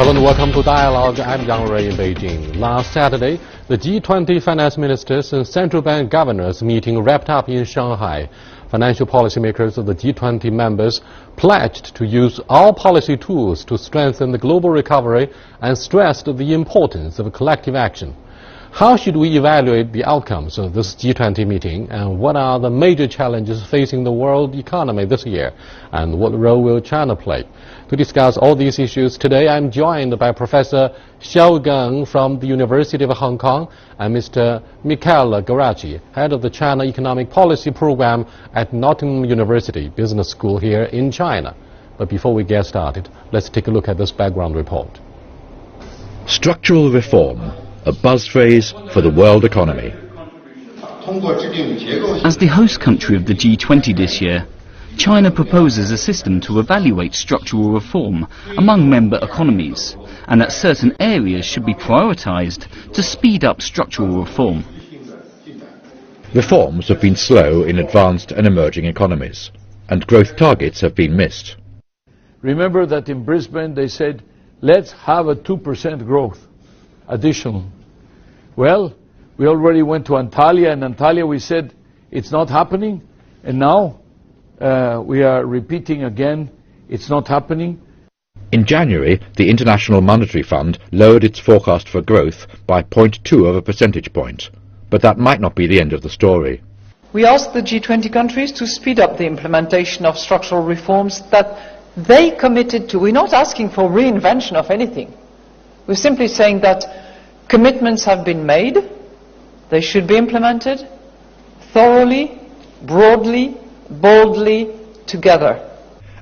Hello and welcome to Dialogue. I'm Yang Rui in Beijing. Last Saturday, the G20 finance ministers and central bank governors meeting wrapped up in Shanghai. Financial policymakers of the G20 members pledged to use all policy tools to strengthen the global recovery and stressed the importance of collective action. How should we evaluate the outcomes of this G20 meeting, and what are the major challenges facing the world economy this year, and what role will China play? To discuss all these issues today, I'm joined by Professor Xiao Geng from the University of Hong Kong and Mr. Michele Garacci, head of the China Economic Policy Program at Nottingham University Business School here in China. But before we get started, let's take a look at this background report. Structural reform, a buzz phrase for the world economy. As the host country of the G20 this year, China proposes a system to evaluate structural reform among member economies, and that certain areas should be prioritized to speed up structural reform. Reforms have been slow in advanced and emerging economies, and growth targets have been missed. Remember that in Brisbane they said, let's have a 2% growth additional. Well, we already went to Antalya, and Antalya we said it's not happening, and now we are repeating again, it's not happening. In January, the International Monetary Fund lowered its forecast for growth by 0.2 of a percentage point, but that might not be the end of the story. We asked the G20 countries to speed up the implementation of structural reforms that they committed to. We're not asking for reinvention of anything. We're simply saying that commitments have been made, they should be implemented thoroughly, broadly, boldly, together.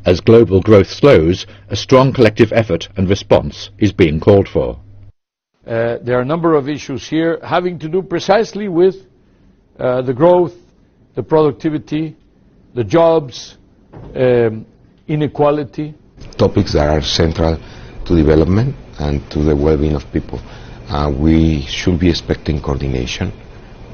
As global growth slows, a strong collective effort and response is being called for. There are a number of issues here having to do precisely with the growth, the productivity, the jobs, inequality. Topics that are central to development and to the well-being of people. We should be expecting coordination.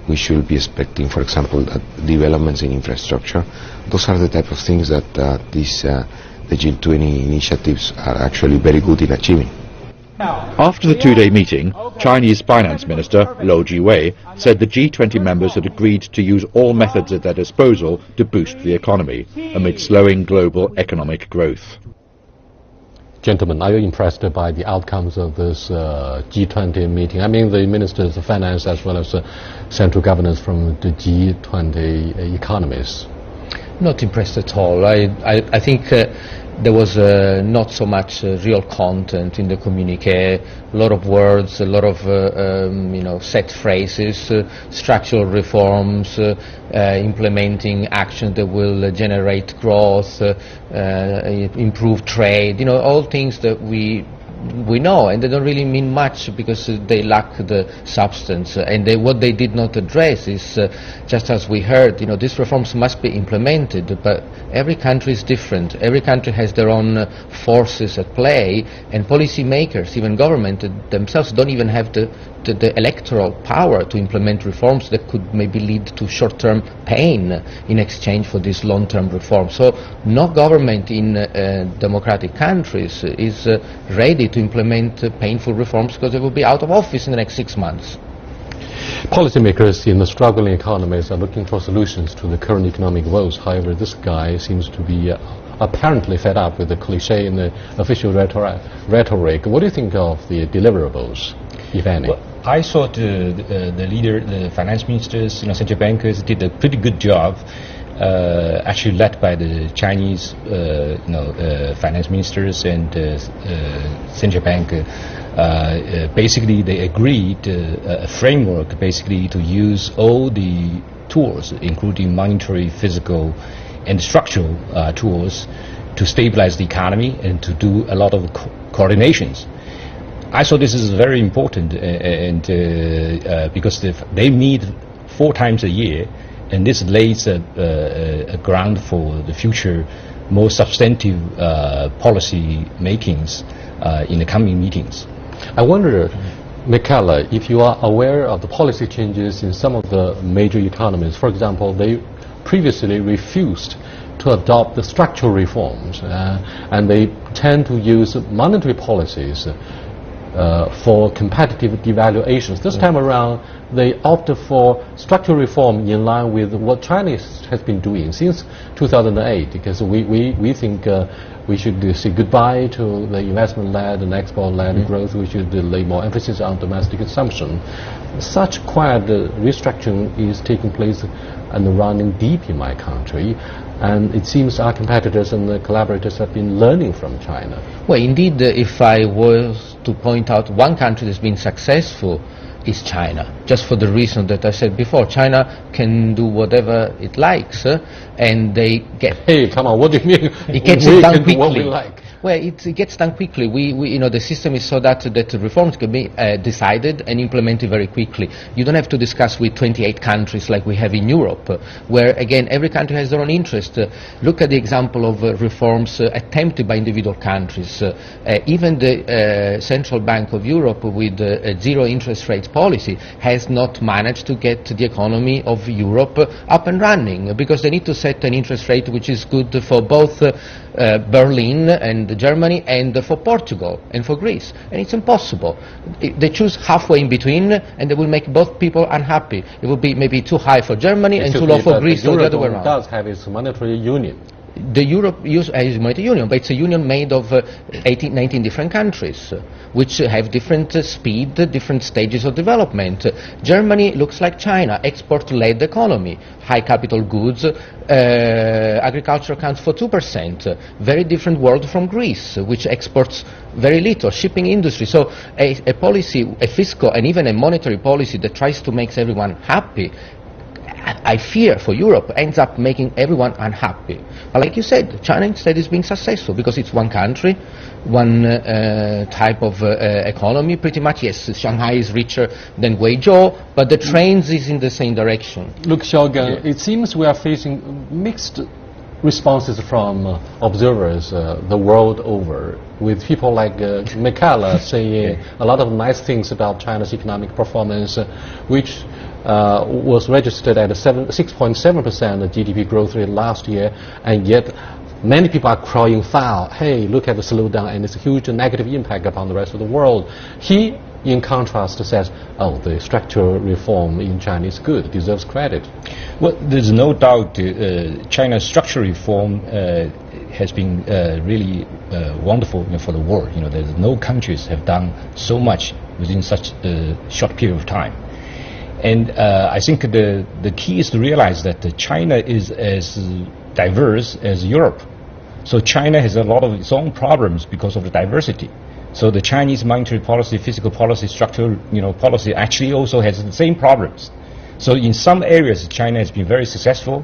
We should be expecting, for example, developments in infrastructure. Those are the type of things that the G20 initiatives are actually very good in achieving. After the two-day meeting, Chinese Finance Minister Lou Jiwei said the G20 members had agreed to use all methods at their disposal to boost the economy amid slowing global economic growth. Gentlemen, are you impressed by the outcomes of this G20 meeting? I mean, the ministers of finance as well as central governors from the G20 economies. Not impressed at all. I think there was not so much real content in the communique. A lot of words, a lot of set phrases, structural reforms, implementing action that will generate growth, improve trade. All things that we know, and they don't really mean much because they lack the substance. And what they did not address is, just as we heard, these reforms must be implemented, but every country is different. Every country has their own forces at play, and policymakers, even government themselves, don't even have the electoral power to implement reforms that could maybe lead to short-term pain in exchange for these long-term reforms. So no government in democratic countries is ready to implement painful reforms because they will be out of office in the next 6 months. Policymakers in the struggling economies are looking for solutions to the current economic woes. However, this guy seems to be apparently fed up with the cliché in the official rhetoric. What do you think of the deliverables, if any? Well, I thought the finance ministers, central bankers did a pretty good job, actually led by the Chinese, finance ministers and central bank. Basically, they agreed a framework, basically, to use all the tools, including monetary, physical, and structural tools, to stabilize the economy and to do a lot of coordinations. I thought this is very important, and because they meet 4 times a year, and this lays a ground for the future more substantive policy makings in the coming meetings. I wonder, Michele, if you are aware of the policy changes in some of the major economies. For example, they previously refused to adopt the structural reforms, and they tend to use monetary policies for competitive devaluations. This time around, they opted for structural reform in line with what China has been doing since 2008, because we think we should say goodbye to the investment-led and export-led growth. We should lay more emphasis on domestic consumption. Such quiet restructuring is taking place and running deep in my country. And it seems our competitors and the collaborators have been learning from China. Well, indeed, if I was to point out one country that's been successful, is China. Just for the reason that I said before, China can do whatever it likes, and they get... Hey, come on, what do you mean? It gets it done quickly. What we like. Well, it gets done quickly. The system is so that reforms can be decided and implemented very quickly. You don't have to discuss with 28 countries like we have in Europe, where, again, every country has their own interest. Look at the example of reforms attempted by individual countries. Even the Central Bank of Europe, with a zero interest rate policy, has not managed to get the economy of Europe up and running, because they need to set an interest rate which is good for both Berlin and Germany and for Portugal and for Greece, and it's impossible. They choose halfway in between, and they will make both people unhappy. It will be maybe too high for Germany and too low for Greece, or the other way around. The Eurozone does have its monetary union. The Europe has a monetary union, but it's a union made of 19 different countries, which have different speed, different stages of development. Germany looks like China, export-led economy, high capital goods, agriculture accounts for 2%, very different world from Greece, which exports very little, shipping industry. So a policy, a fiscal and even a monetary policy that tries to make everyone happy, I fear for Europe, ends up making everyone unhappy. But like you said, China instead is being successful because it's one country, one type of economy, pretty much. Yes, Shanghai is richer than Guizhou, but the trend is in the same direction. Look, Xiaogang, it seems we are facing mixed responses from observers the world over, with people like McCalla saying a lot of nice things about China's economic performance, which was registered at a 6.7% GDP growth rate last year, and yet many people are crying foul. Hey, look at the slowdown, and it's a huge negative impact upon the rest of the world. He, in contrast, says, oh, the structural reform in China is good, deserves credit. Well, there's no doubt China's structural reform has been really wonderful for the world. There's no countries have done so much within such a short period of time. And I think the key is to realize that China is as diverse as Europe. So China has a lot of its own problems because of the diversity. So the Chinese monetary policy, fiscal policy, structural policy actually also has the same problems. So in some areas China has been very successful.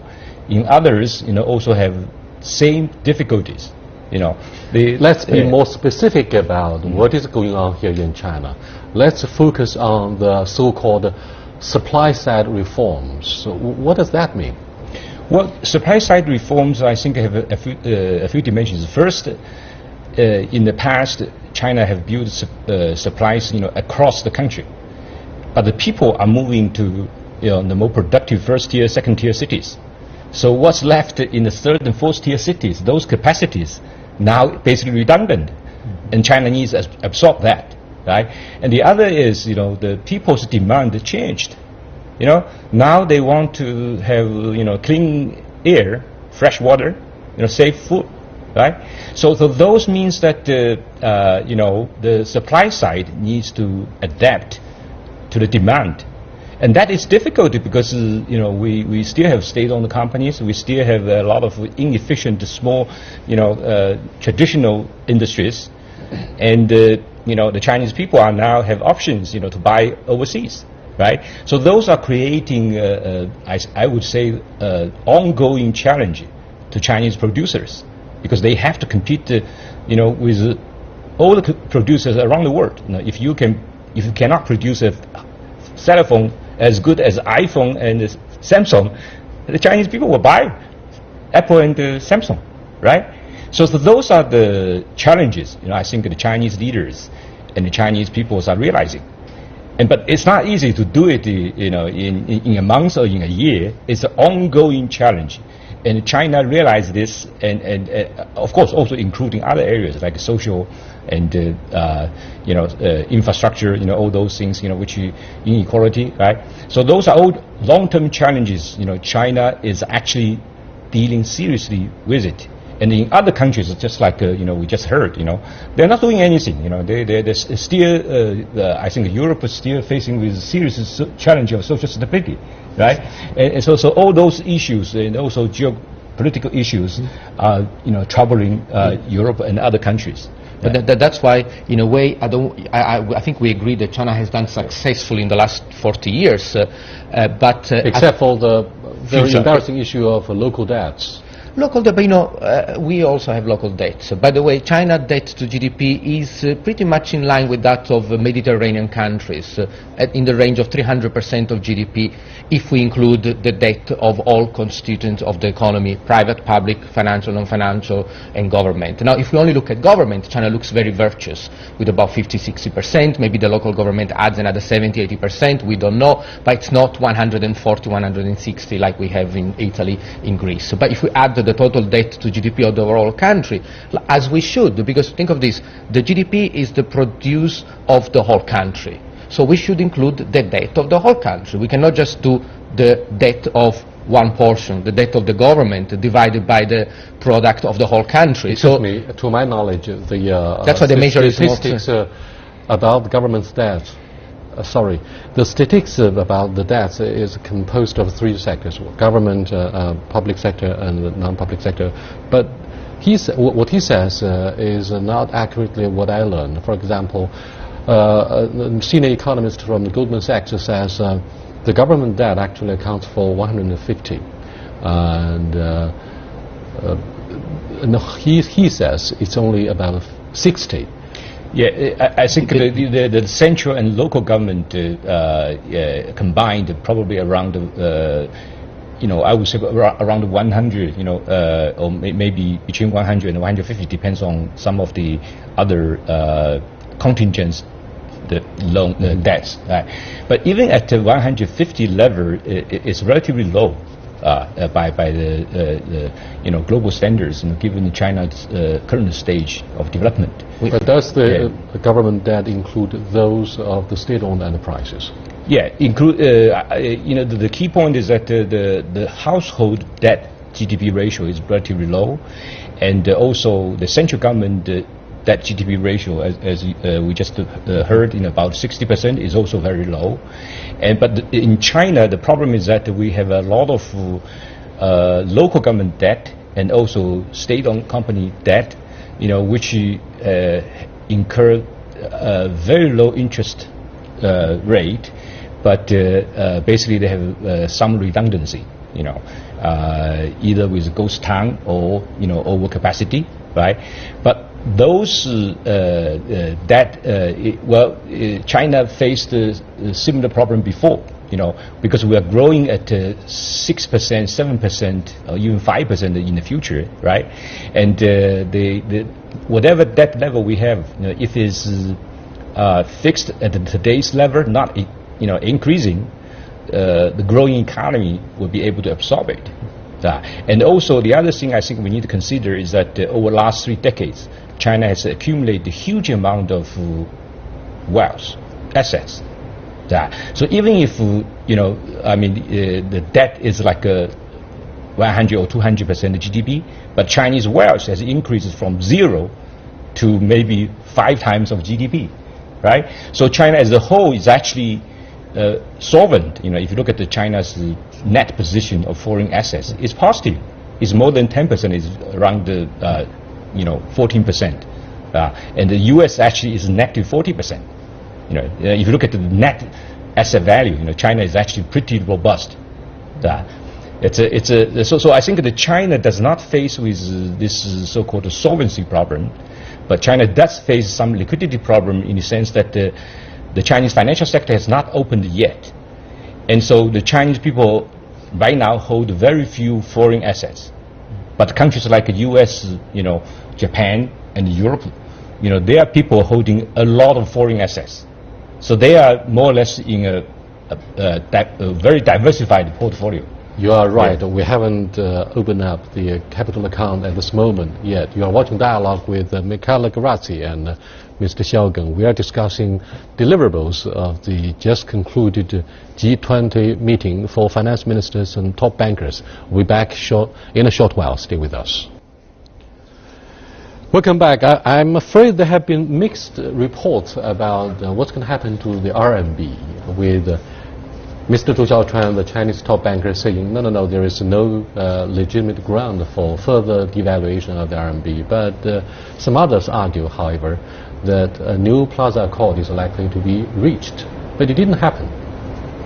In others, also have same difficulties. Let's be more specific about what is going on here in China. Let's focus on the so-called supply-side reforms. So what does that mean? Well, supply-side reforms, I think, have a few dimensions. First, in the past, China have built supplies, across the country, but the people are moving to, the more productive first-tier, second-tier cities. So what's left in the third and fourth-tier cities? Those capacities now basically redundant, and China needs to absorb that. Right? And the other is, the people's demand changed. Now they want to have, clean air, fresh water, safe food, right? So those means that, the supply side needs to adapt to the demand. And that is difficult because, we still have state-owned companies, we still have a lot of inefficient, small, traditional industries, and the Chinese people are now have options, to buy overseas, right? So those are creating, I would say, ongoing challenge to Chinese producers, because they have to compete, with all the producers around the world. If you cannot produce a cell phone as good as iPhone and Samsung, the Chinese people will buy Apple and Samsung, right? So those are the challenges, I think the Chinese leaders and the Chinese peoples are realizing. But it's not easy to do it, in a month or in a year. It's an ongoing challenge. And China realized this, and of course also including other areas like social and infrastructure, all those things, which inequality, right? So those are all long-term challenges. China is actually dealing seriously with it. And in other countries, just like we just heard, they're not doing anything. They're still. I think Europe is still facing with serious challenge of social stability, right? And so all those issues and also geopolitical issues are troubling Europe and other countries. But that's why, in a way, I think we agree that China has done successfully in the last 40 years, but except for the very embarrassing issue of local debts. Local debt, we also have local debt. By the way, China debt to GDP is pretty much in line with that of Mediterranean countries, in the range of 300% of GDP, if we include the debt of all constituents of the economy, private, public, financial, non-financial, and government. Now, if we only look at government, China looks very virtuous, with about 50-60%. Maybe the local government adds another 70-80%, we don't know, but it's not 140, 160 like we have in Italy, in Greece. But if we add the total debt to GDP of the overall country, as we should, because think of this, the GDP is the produce of the whole country. So we should include the debt of the whole country. We cannot just do the debt of one portion, the debt of the government divided by the product of the whole country. So, to my knowledge, the that's why the measure statistics about the government's debt. The statistics about the debts is composed of three sectors: government, public sector, and non-public sector. But what he says is not accurately what I learned. For example, a senior economist from Goldman Sachs says the government debt actually accounts for 150, and he says it's only about 60. Yeah, I think the central and local government combined probably around, I would say around 100, or maybe between 100 and 150, depends on some of the other contingents, the loan debts. Right? But even at the 150 level, it's relatively low. By the global standards, given China's current stage of development. But does the government debt include those of the state-owned enterprises? Yeah, include. The key point is that the household debt GDP ratio is relatively low, and also the central government debt GDP ratio, as we just heard, about 60% is also very low. But in China, the problem is that we have a lot of local government debt and also state-owned company debt, which incur a very low interest rate, but basically they have some redundancy, either with ghost town or overcapacity, right? But those China faced a similar problem before, because we are growing at 6%, 7%, or even 5% in the future, right? And the whatever debt level we have, if it's fixed at today's level, not increasing, the growing economy will be able to absorb it. And also the other thing I think we need to consider is that over the last 3 decades, China has accumulated a huge amount of wealth, assets. So even if, the debt is like 100 or 200% of GDP, but Chinese wealth has increased from 0 to maybe 5 times of GDP, right? So China as a whole is actually solvent. If you look at China's net position of foreign assets, it's positive. It's more than 10%. It's around 14%, and the U.S. actually is negative 40%. If you look at the net asset value, China is actually pretty robust. So I think that China does not face with this so-called solvency problem, but China does face some liquidity problem in the sense that the Chinese financial sector has not opened yet, and so the Chinese people right now hold very few foreign assets. But countries like the U.S., Japan, and Europe, they are people holding a lot of foreign assets. So they are more or less in a very diversified portfolio. You are right. Yeah. We haven't opened up the capital account at this moment yet. You are watching Dialogue with Michele Garazzi and Mr. Xiaogeng. We are discussing deliverables of the just concluded G20 meeting for finance ministers and top bankers. We'll be back in a short while. Stay with us. Welcome back. I'm afraid there have been mixed reports about what's going to happen to the RMB with Mr. Zhou Xiaochuan, the Chinese top banker, saying, no, there is no legitimate ground for further devaluation of the RMB. But some others argue, however, that a new Plaza Accord is likely to be reached. But it didn't happen.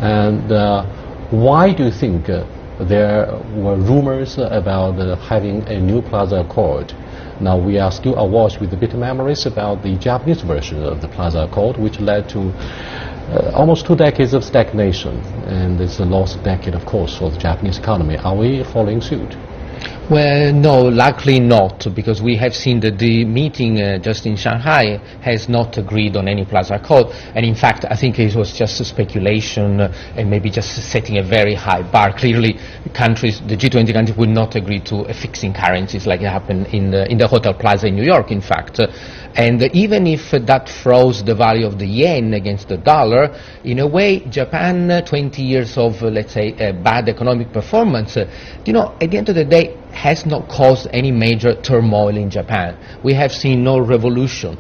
And why do you think there were rumors about having a new Plaza Accord? Now, we are still awash with the bitter memories about the Japanese version of the Plaza Accord, which led to almost 2 decades of stagnation, and it's a lost decade, of course, for the Japanese economy. Are we following suit? Well, no, luckily not, because we have seen that the meeting just in Shanghai has not agreed on any Plaza Accord, and in fact I think it was just a speculation and maybe just setting a very high bar. Clearly countries, the G20 countries, would not agree to fixing currencies like it happened in the Hotel Plaza in New York, in fact. And even if that froze the value of the yen against the dollar, in a way, Japan, 20 years of, let's say, bad economic performance, at the end of the day, has not caused any major turmoil in Japan. We have seen no revolution.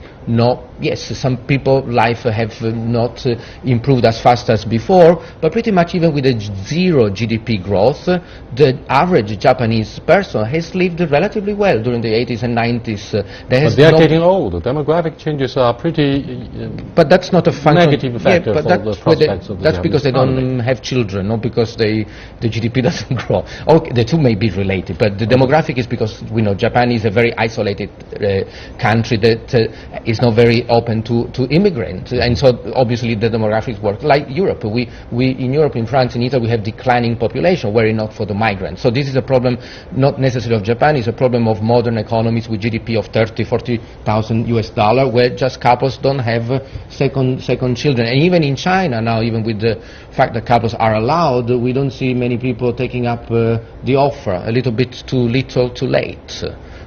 Yes, some people's life have not improved as fast as before, but pretty much even with a zero GDP growth, the average Japanese person has lived relatively well during the 80s and 90s. But they are getting old. The demographic changes are pretty but that's not a negative factor for the prospects of the That's because they economy. don't have children, not because the GDP doesn't grow. Okay, the two may be related, but the demographic is because we know Japan is a very isolated country that is not very open to immigrants, and so obviously the demographics work like Europe. We in Europe, in France, in Italy, we have declining population, were it not for the migrants. So this is a problem not necessarily of Japan, it's a problem of modern economies with GDP of 30,000-40,000 US dollar, where just couples don't have second children. And even in China now, even with the fact that couples are allowed, we don't see many people taking up the offer. A little bit too little, too late.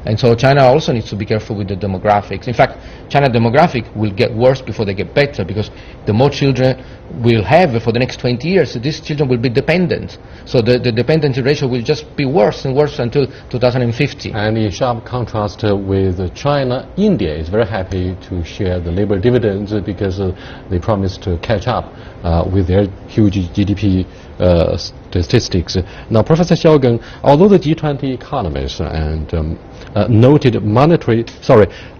And so China also needs to be careful with the demographics. In fact, China demographic will get worse before they get better, because the more children we'll have for the next 20 years, these children will be dependent. So the dependency ratio will just be worse and worse until 2050. And in sharp contrast with China, India is very happy to share the labor dividends because they promised to catch up with their huge GDP statistics. Now, Professor Xiaogeng, although the G20 economists and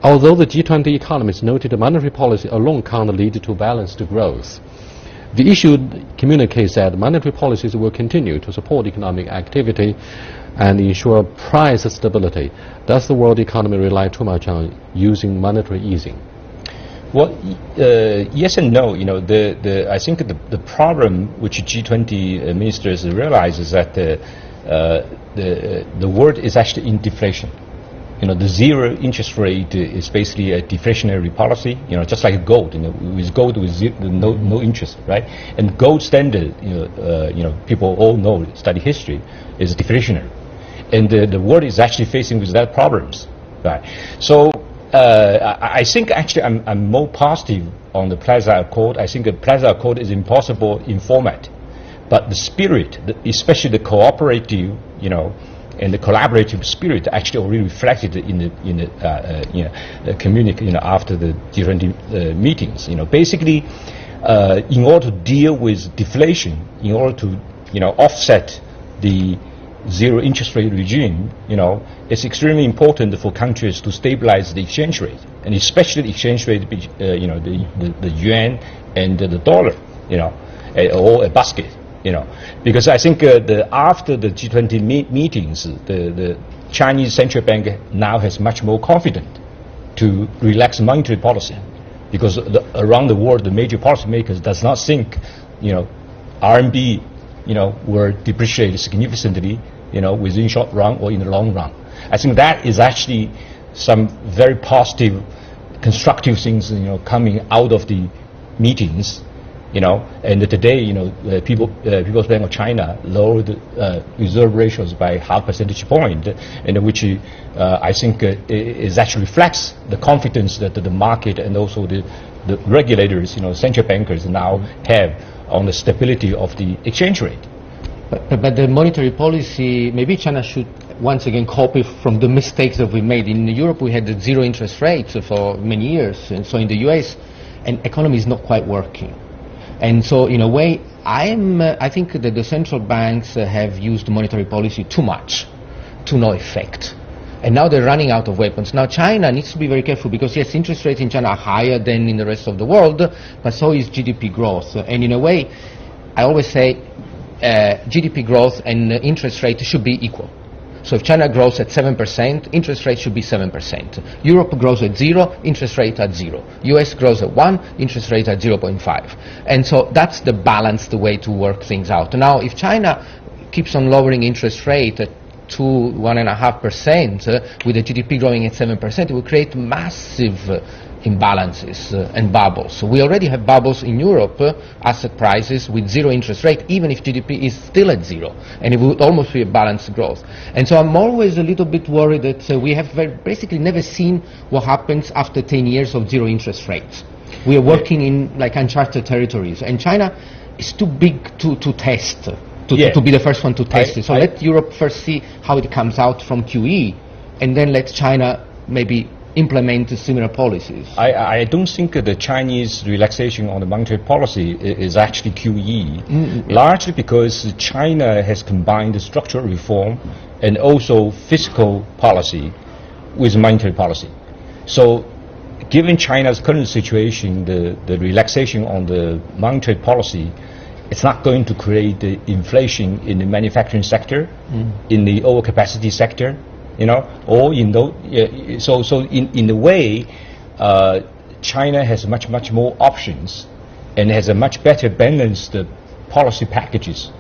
although the G20 economists noted monetary policy alone can't lead to balanced growth, the issue communicates that monetary policies will continue to support economic activity and ensure price stability. Does the world economy rely too much on using monetary easing? Well, yes and no. I think the problem which G20 ministers realize is that the world is actually in deflation. The zero interest rate is basically a deflationary policy. Just like gold. With gold with no interest, right? And gold standard, people all know, study history, is deflationary, and the world is actually facing with that problems, right? So. I think actually I'm more positive on the Plaza Accord. I think the Plaza Accord is impossible in format, but the spirit, especially the cooperative, and the collaborative spirit, actually already reflected in the communique, after the G20 meetings. Basically, in order to deal with deflation, in order to offset the zero interest rate regime, it's extremely important for countries to stabilize the exchange rate, and especially the exchange rate, the yuan and the dollar, or a basket, because I think after the G20 meetings, the Chinese central bank now has much more confidence to relax monetary policy, because around the world the major policymakers does not think, RMB will depreciate significantly, within short run or in the long run. I think that is actually some very positive, constructive things, coming out of the meetings. You know, and today, you know, People's Bank of China lowered reserve ratios by 0.5 percentage point, and which I think is actually reflects the confidence that the market and also the regulators, you know, central bankers now have on the stability of the exchange rate. But the monetary policy, maybe China should once again copy from the mistakes that we made. In Europe, we had the zero interest rates for many years, and so in the US, an economy is not quite working. And so, in a way, I think that the central banks have used monetary policy too much, to no effect. And now they're running out of weapons. Now China needs to be very careful because, yes, interest rates in China are higher than in the rest of the world, but so is GDP growth. And in a way, I always say GDP growth and interest rate should be equal. So if China grows at 7%, interest rate should be 7%. Europe grows at 0, interest rate at 0. US grows at 1, interest rate at 0.5. And so that's the balanced way to work things out. Now, if China keeps on lowering interest rate at 1.5%, with the GDP growing at 7%, it will create massive imbalances and bubbles. We already have bubbles in Europe, asset prices with zero interest rate, even if GDP is still at 0, and it would almost be a balanced growth. And so I'm always a little bit worried that we have basically never seen what happens after 10 years of zero interest rates. We are working in like uncharted territories, and China is too big to test, to be the first one to test it. So let Europe first see how it comes out from QE, and then let China maybe implement similar policies. I don't think the Chinese relaxation on the monetary policy is actually QE, largely because China has combined the structural reform and also fiscal policy with monetary policy. So given China's current situation, the relaxation on the monetary policy, it's not going to create the inflation in the manufacturing sector, in the overcapacity sector, you know, or in those, so in a way, China has much more options and has a much better balanced policy packages,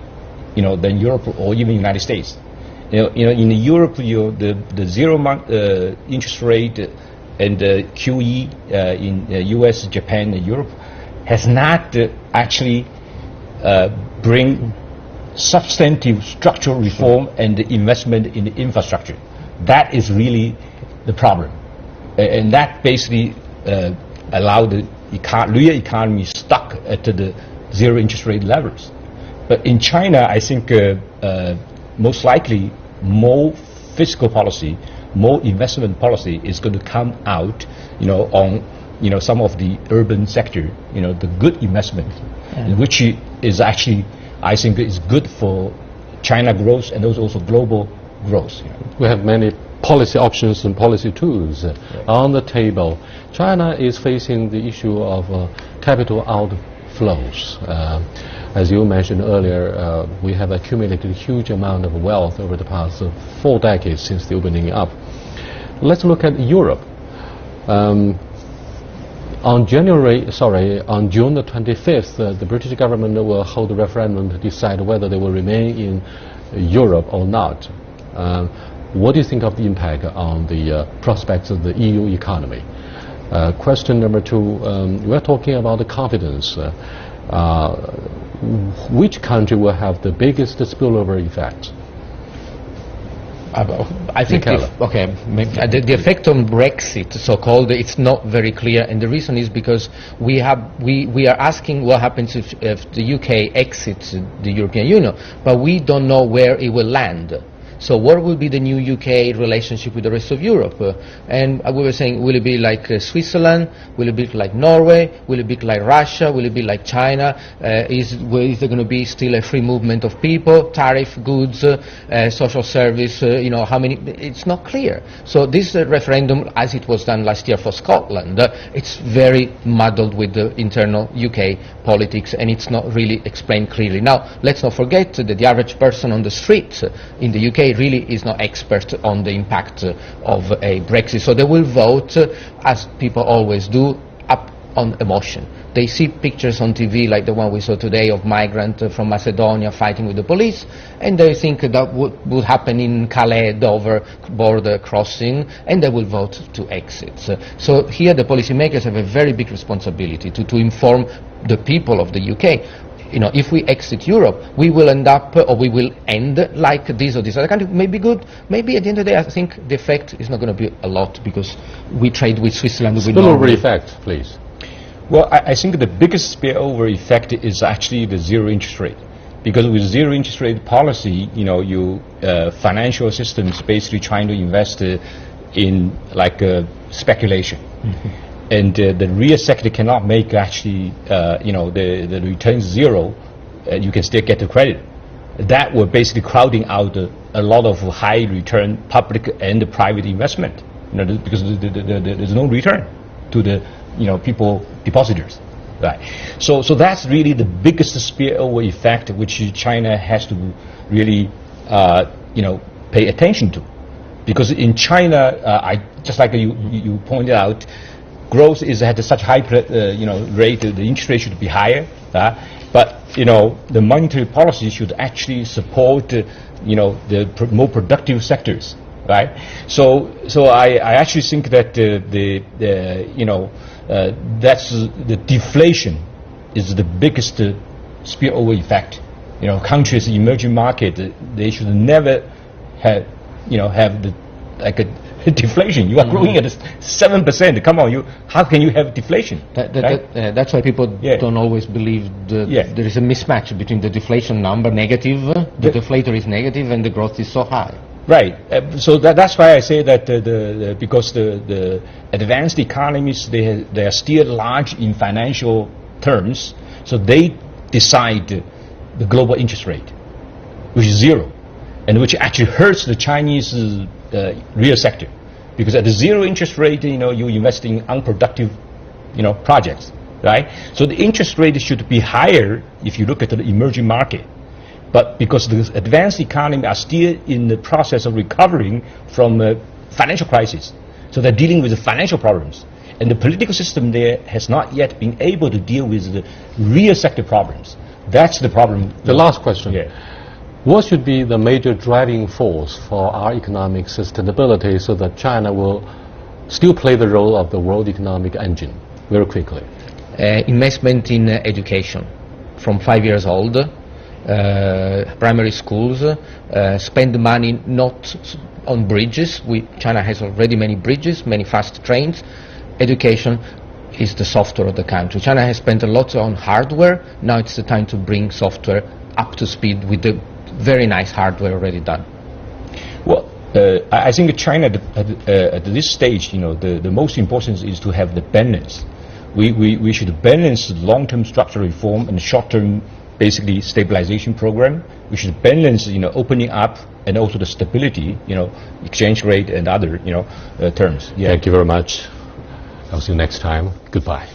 you know, than Europe or even United States. You know, in Europe, the zero interest rate and QE in US, Japan, and Europe has not actually bring substantive structural reform and investment in the infrastructure. That is really the problem, and that basically allowed the real economy stuck at the zero interest rate levels. But in China, I think most likely more fiscal policy, more investment policy is going to come out, you know, on, you know, some of the urban sector, you know, the good investment, which is actually, I think, is good for China growth and also global growth. We have many policy options and policy tools on the table. China is facing the issue of capital outflows. As you mentioned earlier, we have accumulated a huge amount of wealth over the past 4 decades since the opening up. Let's look at Europe. On June the 25th, the British government will hold a referendum to decide whether they will remain in Europe or not. What do you think of the impact on the prospects of the EU economy? Question number 2, we're talking about the confidence. Which country will have the biggest spillover effect? I think the effect on Brexit, so-called, it's not very clear, and the reason is because we are asking what happens if the UK exits the European Union, but we don't know where it will land. So what will be the new UK relationship with the rest of Europe? And we were saying, will it be like Switzerland? Will it be like Norway? Will it be like Russia? Will it be like China? Is there going to be still a free movement of people, tariff, goods, social service, you know, how many? It's not clear. So this referendum, as it was done last year for Scotland, it's very muddled with the internal UK politics, and it's not really explained clearly. Now, let's not forget that the average person on the street in the UK really is not expert on the impact of a Brexit. So they will vote, as people always do, up on emotion. They see pictures on TV like the one we saw today of migrants from Macedonia fighting with the police, and they think that would happen in Calais, Dover border crossing, and they will vote to exit. So here the policymakers have a very big responsibility to inform the people of the UK. You know, if we exit Europe, we will end up, or we will end like this or this other country. May be good. Maybe at the end of the day, I think the effect is not going to be a lot because we trade with Switzerland. Spillover effect, please. Well, I think the biggest spillover effect is actually the zero interest rate. Because with zero interest rate policy, you know, financial systems basically trying to invest in like speculation. Mm-hmm. And the real sector cannot make actually, you know, the returns zero, and you can still get the credit. That will basically crowding out a lot of high return public and private investment, you know, because there's no return to the, you know, people, depositors, right? So that's really the biggest spillover effect which China has to really, you know, pay attention to, because in China, just like you pointed out, growth is at such high, you know, rate. The interest rate should be higher, but you know, the monetary policy should actually support, you know, the more productive sectors, right? So I actually think that you know, that's the deflation is the biggest spillover effect. You know, countries, emerging market, they should never have, you know, have the like a deflation. You are growing at 7%. Come on, how can you have deflation? That's why people don't always believe there is a mismatch between the deflation number negative, the deflator is negative, and the growth is so high. Right. So that's why I say that because the advanced economies, they are still large in financial terms, so they decide the global interest rate, which is zero, and which actually hurts the Chinese real sector, because at the zero interest rate, you know, you invest in unproductive, you know, projects, right? So the interest rate should be higher if you look at the emerging market, but because the advanced economy are still in the process of recovering from financial crisis, so they're dealing with the financial problems, and the political system there has not yet been able to deal with the real sector problems. That's the problem. The last question. Yeah. What should be the major driving force for our economic sustainability so that China will still play the role of the world economic engine? Very quickly. Investment in education from 5 years old, primary schools, spend money not on bridges. China has already many bridges, many fast trains. Education is the software of the country. China has spent a lot on hardware. Now it's the time to bring software up to speed with the very nice hardware already done. Well, I think China at this stage, you know, the most important is to have the balance. We should balance long-term structural reform and short-term, basically, stabilization program. We should balance, you know, opening up and also the stability, you know, exchange rate and other, you know, terms. Yeah. Thank you very much. I'll see you next time. Goodbye.